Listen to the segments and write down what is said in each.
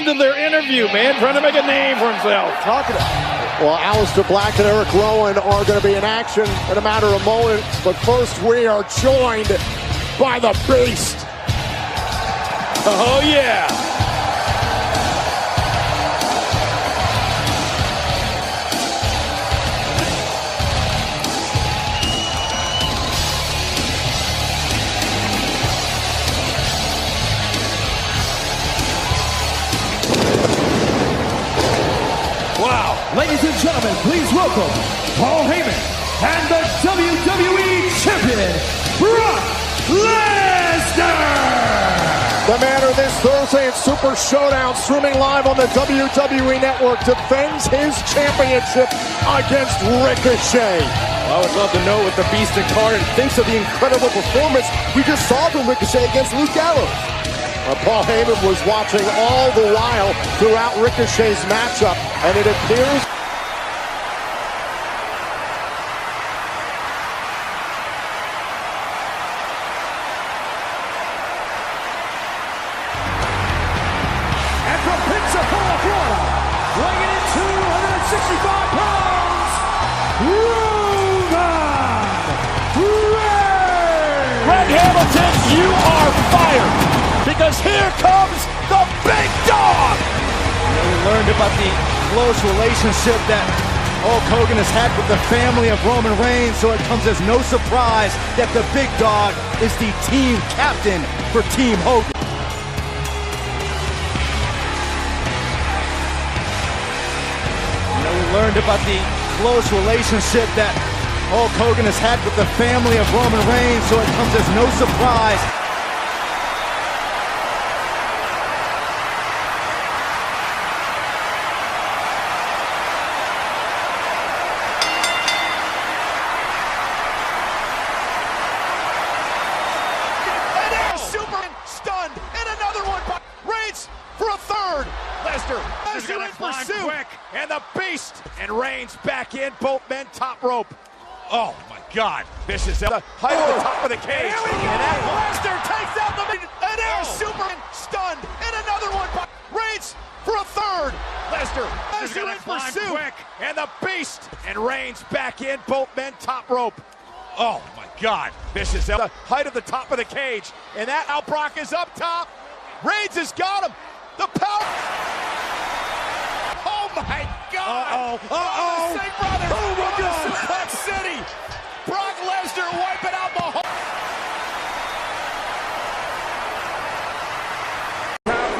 into their interview, man, trying to make a name for himself. Well, Aleister Black and Eric Rowan are going to be in action in a matter of moments. But first, we are joined by the Beast. Oh, yeah. Wow. Ladies and gentlemen, please welcome Paul Heyman and the WWE Champion, Brock Lesnar! The man who this Thursday at Super Showdown, streaming live on the WWE Network, defends his championship against Ricochet. I would love to know what the Beast incarnate thinks of the incredible performance we just saw from Ricochet against Luke Gallows. Paul Heyman was watching all the while throughout Ricochet's matchup, and it appears And from Pensacola, Florida, weighing in 265 pounds, Roman Reigns! Greg Hamilton, you are fired. Because here comes the big dog! We learned about the close relationship that Hulk Hogan has had with the family of Roman Reigns, so it comes as no surprise that the big dog is the team captain for Team Hogan. We learned about the close relationship that Hulk Hogan has had with the family of Roman Reigns, so it comes as no surprise. Stunned, and another one by Reigns for a third. Lesnar in pursuit, quick, and the Beast and Reigns back in, both men top rope. Oh my God, this is the height of the top of the cage. and Lesnar takes out the an air Superman stunned, and another one by Reigns for a third. Lesnar in pursuit, quick, and the Beast and Reigns back in, both men top rope. Oh my God, this is the height of the top of the cage, and that now Brock is up top. Reigns has got him. The power. Oh my God! The Singh brothers. Oh my God! Suplex City. Brock Lesnar wiping out the whole.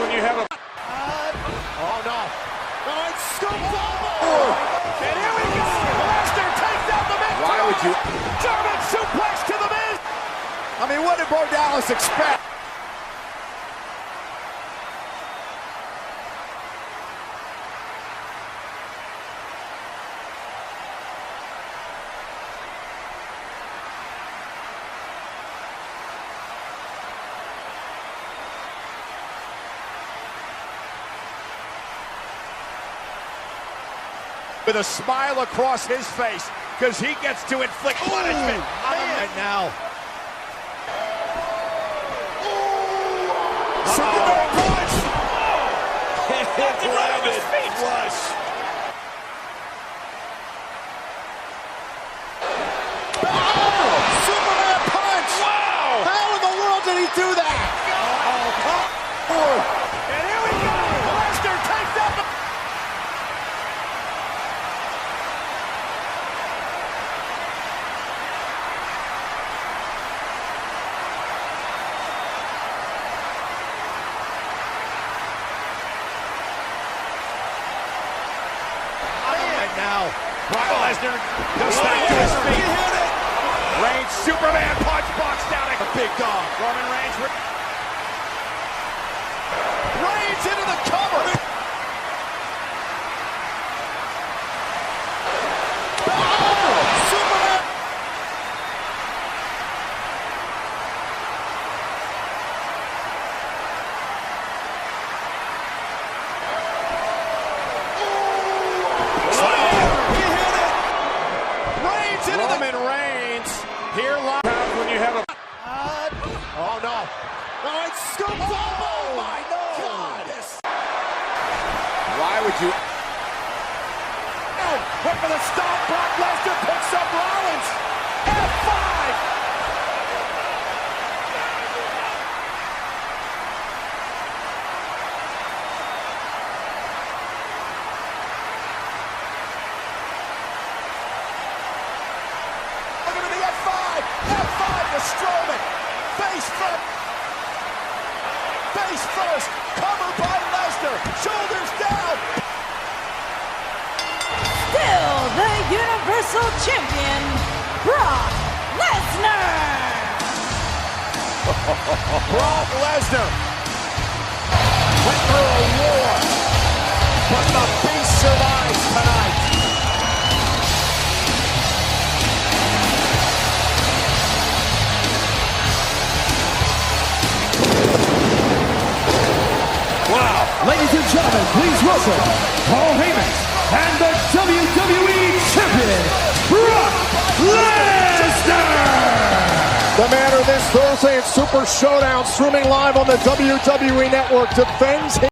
When you have a Oh no! Oh, it's scooped over. And here we go. Lesnar takes out the Miz. Why would you? German suplex to the Miz. I mean, what did Bo Dallas expect? With a smile across his face, because he gets to inflict punishment on him right now. Superman punch. Rabid flush. Superman punch! Wow! How in the world did he do that? And here we go. Lesnar takes out the. Now, Brock Lesnar goes back to his feet. Reigns, Superman punch, box down at the big dog. Roman Reigns. Reigns into the cover. Superman. Roman Reigns here live when you have a. Oh no! No, it's scooped. Oh my God! Why would you? Went for the stop. Brock Lesnar picks up Rollins. F5. Look at the F5. F5 to Strowman. Face front. Face first. Covered by Lesnar. Shoulders down. Still the Universal Champion, Brock Lesnar. Brock Lesnar went through a war, but the beast survives tonight. Wow. Ladies and gentlemen, please welcome Paul Heyman and the WWE Champion, Brock Lesnar! The manner this Thursday in Super Showdown, streaming live on the WWE Network, defends his